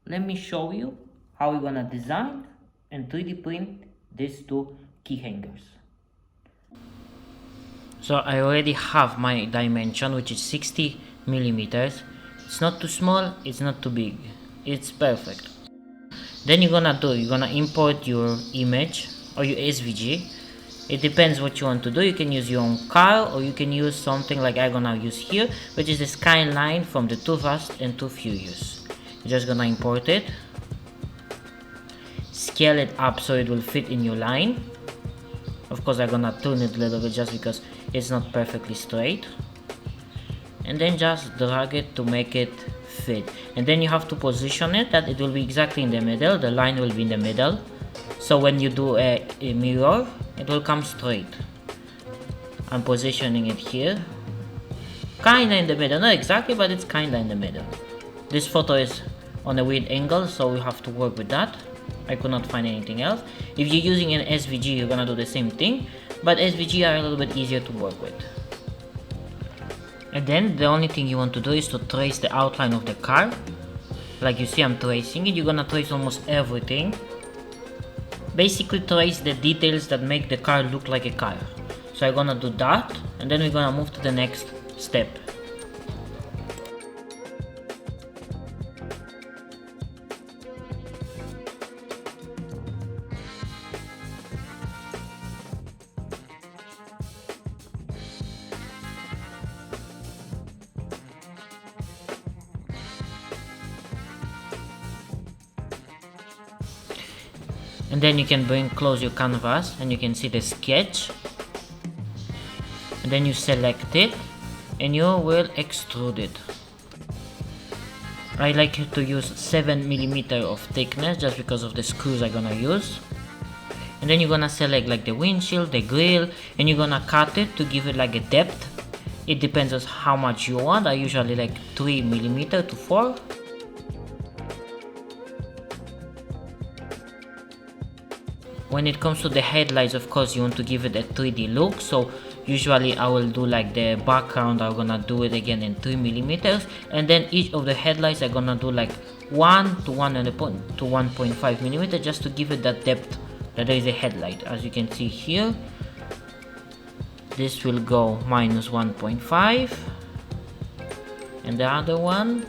let me show you how we're gonna design and 3D print these two key hangers. So I already have my dimension, which is 60 millimeters. It's not too small, it's not too big, it's perfect. Then you're gonna import your image or your SVG. It depends what you want to do. You can use your own car, or you can use something like I'm gonna use here, which is the skyline from the Too Fast and 2Furious. You're just gonna import it, scale it up so it will fit in your line. Of course I'm gonna turn it a little bit just because it's not perfectly straight, and then just drag it to make it fit. And then you have to position it that it will be exactly in the middle. The line will be in the middle, so when you do a mirror, it will come straight. I'm positioning it here, kinda in the middle, not exactly, but it's kinda in the middle. This photo is on a weird angle, so we have to work with that. I could not find anything else. If you're using an SVG, you're gonna do the same thing, but SVG are a little bit easier to work with. And then the only thing you want to do is to trace the outline of the car. Like you see, I'm tracing it. You're gonna trace almost everything. Basically trace the details that make the car look like a car. So I'm gonna do that, and then we're gonna move to the next step. And then you can close your canvas and you can see the sketch, and then you select it and you will extrude it. I like to use 7 millimeters of thickness just because of the screws I'm gonna use. And then you're gonna select like the windshield, the grill, and you're gonna cut it to give it like a depth. It depends on how much you want. I usually like 3 millimeters to 4. When it comes to the headlights, of course you want to give it a 3D look, so usually I will do like the background, I'm gonna do it again in 3 millimeters, and then each of the headlights I'm gonna do like 1 to 1.5 millimeters just to give it that depth that there is a headlight. As you can see here, this will go minus 1.5, and the other one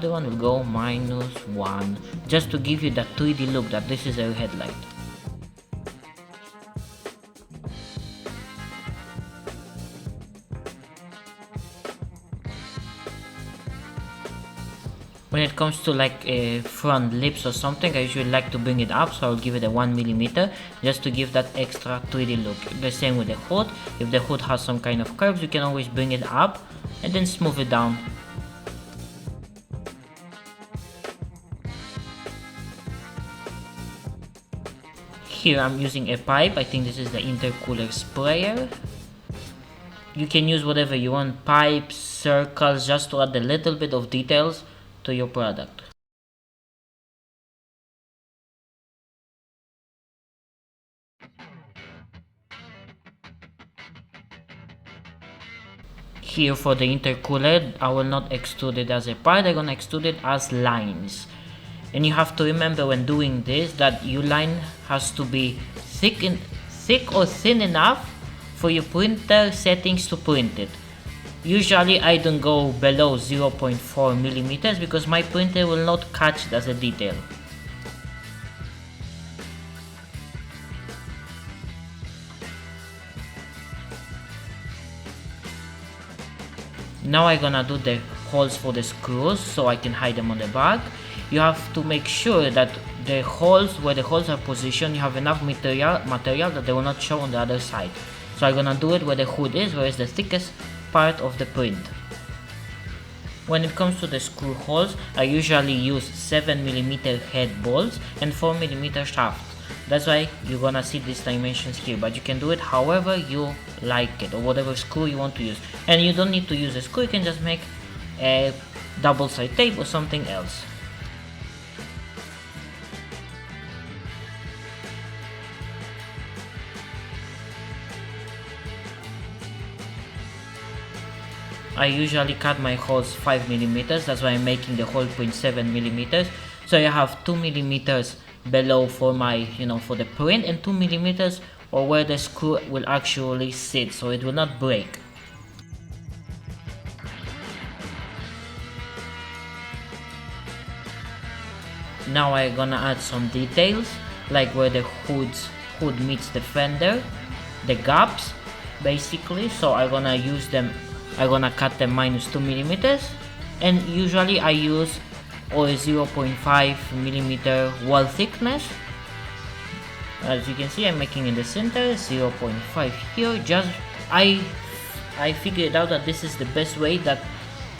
will go minus 1, just to give you that 3D look that this is a headlight. When it comes to like front lips or something, I usually like to bring it up, so I'll give it a 1 millimeter just to give that extra 3D look. The same with the hood. If the hood has some kind of curves, you can always bring it up and then smooth it down. Here I'm using a pipe. I think this is the intercooler sprayer. You can use whatever you want, pipes, circles, just to add a little bit of details to your product. Here for the intercooler, I will not extrude it as a part, I'm gonna extrude it as lines. And you have to remember when doing this that your line has to be thick or thin enough for your printer settings to print it. Usually I don't go below 0.4 millimeters because my printer will not catch it as a detail. Now I'm gonna do the holes for the screws so I can hide them on the back. You have to make sure that the holes, where the holes are positioned, you have enough material that they will not show on the other side. So I'm gonna do it where the hood is, where it's the thickest part of the print. When it comes to the screw holes, I usually use 7 millimeter head bolts and 4 millimeter shaft. That's why you're gonna see these dimensions here, but you can do it however you like it, or whatever screw you want to use. And you don't need to use a screw, you can just make a double side tape or something else. I usually cut my holes 5mm, that's why I'm making the hole point 7mm. So I have 2mm below for my, for the print, and 2mm or where the screw will actually sit, so it will not break. Now I'm gonna add some details, like where the hood meets the fender, the gaps basically. So I'm gonna use them, I'm gonna cut them -2mm, and usually I use or 0.5mm wall thickness. As you can see, I'm making in the center 0.5 here. Just I figured out that this is the best way that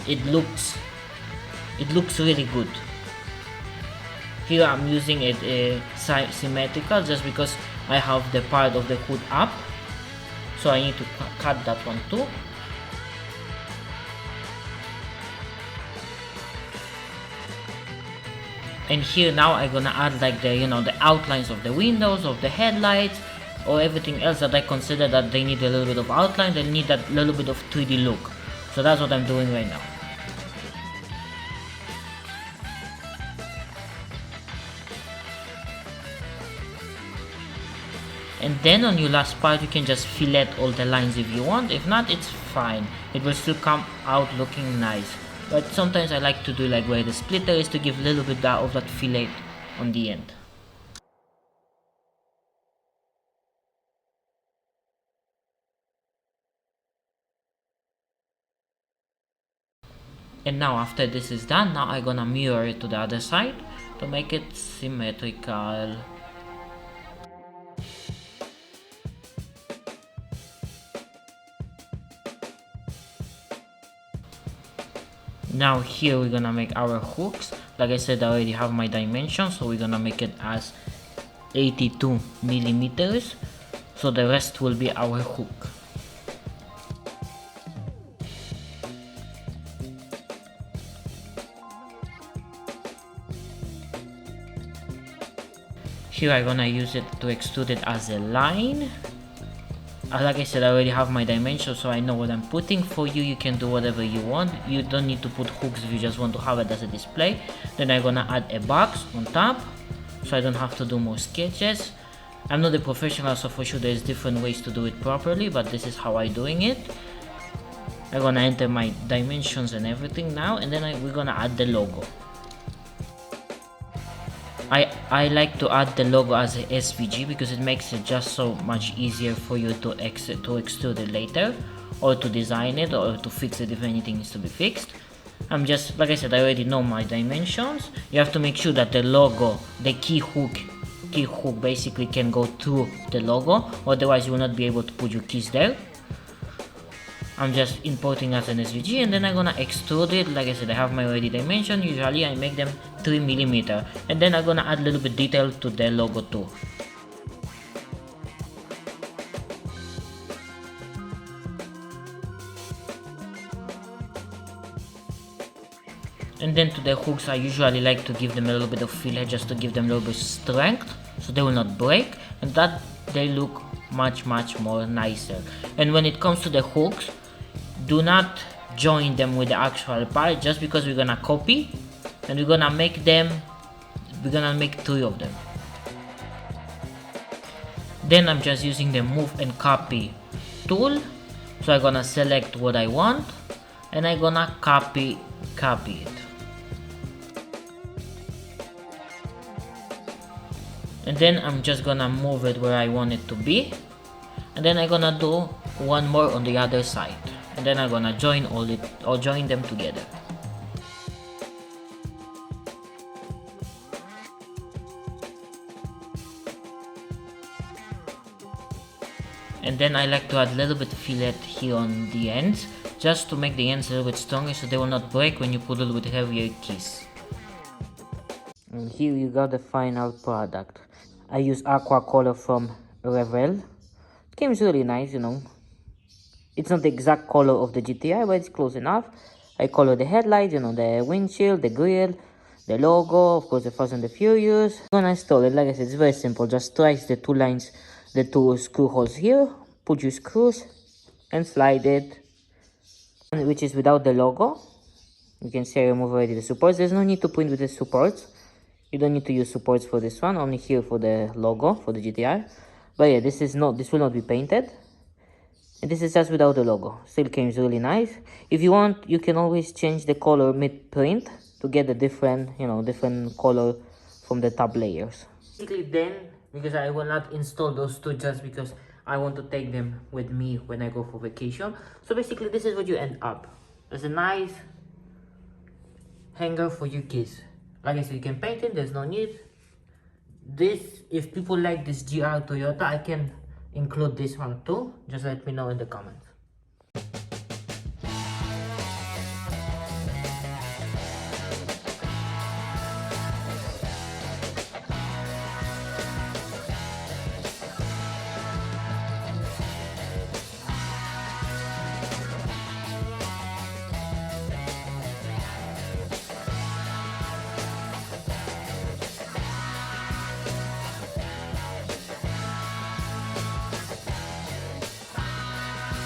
it looks really good. Here I'm using it symmetrical just because I have the part of the hood up, so I need to cut that one too. And here now I'm gonna add like the the outlines of the windows, of the headlights, or everything else that I consider that they need a little bit of outline, they need that little bit of 3D look. So that's what I'm doing right now. And then on your last part you can just fillet all the lines if you want. If not, it's fine, it will still come out looking nice. But sometimes I like to do like where the splitter is, to give a little bit of that fillet on the end. And now after this is done, now I'm gonna mirror it to the other side to make it symmetrical. Now here we're gonna make our hooks. Like I said, I already have my dimensions, so we're gonna make it as 82mm, so the rest will be our hook. Here I'm gonna use it to extrude it as a line. Like I said, I already have my dimensions, so I know what I'm putting. For you, you can do whatever you want. You don't need to put hooks if you just want to have it as a display. Then I'm gonna add a box on top, so I don't have to do more sketches. I'm not a professional, so for sure there's different ways to do it properly, but this is how I'm doing it. I'm gonna enter my dimensions and everything now, and then we're gonna add the logo. I like to add the logo as a SVG because it makes it just so much easier for you to extrude it later, or to design it, or to fix it if anything needs to be fixed. I'm just, like I said, I already know my dimensions. You have to make sure that the logo, the key hook basically can go through the logo, otherwise you will not be able to put your keys there. I'm just importing as an SVG, and then I'm gonna extrude it. Like I said, I have my already dimension. Usually I make them 3mm, and then I'm gonna add a little bit detail to the logo too. And then to the hooks, I usually like to give them a little bit of fillet, just to give them a little bit of strength, so they will not break, and that they look much more nicer. And when it comes to the hooks, do not join them with the actual part, just because we're gonna copy, and we're gonna make 3 of them. Then I'm just using the move and copy tool, so I'm gonna select what I want, and I'm gonna copy it. And then I'm just gonna move it where I want it to be, and then I'm gonna do one more on the other side, and then I'm gonna join join them together. And then I like to add a little bit of fillet here on the ends, just to make the ends a little bit stronger, so they will not break when you put a little bit heavier keys. And here you got the final product. I use aqua color from Revel. It came really nice, It's not the exact color of the GTR, but it's close enough. I color the headlights, the windshield, the grille, the logo, of course the Fast and the Furious. I'm gonna install it. Like I said, it's very simple. Just twice the 2 lines, the 2 screw holes here, put your screws and slide it which is without the logo. You can see I remove already the supports. There's no need to print with the supports. You don't need to use supports for this one, only here for the logo, for the GTR. But yeah, this will not be painted. And this is just without the logo. Still came really nice. If you want, you can always change the color mid-print to get a different, different color from the top layers. Basically then, because I will not install those two just because I want to take them with me when I go for vacation. So basically this is what you end up. There's a nice hanger for your keys. Like I said, you can paint it, there's no need. This, if people like this GR Toyota, I can include this one too. Just let me know in the comments.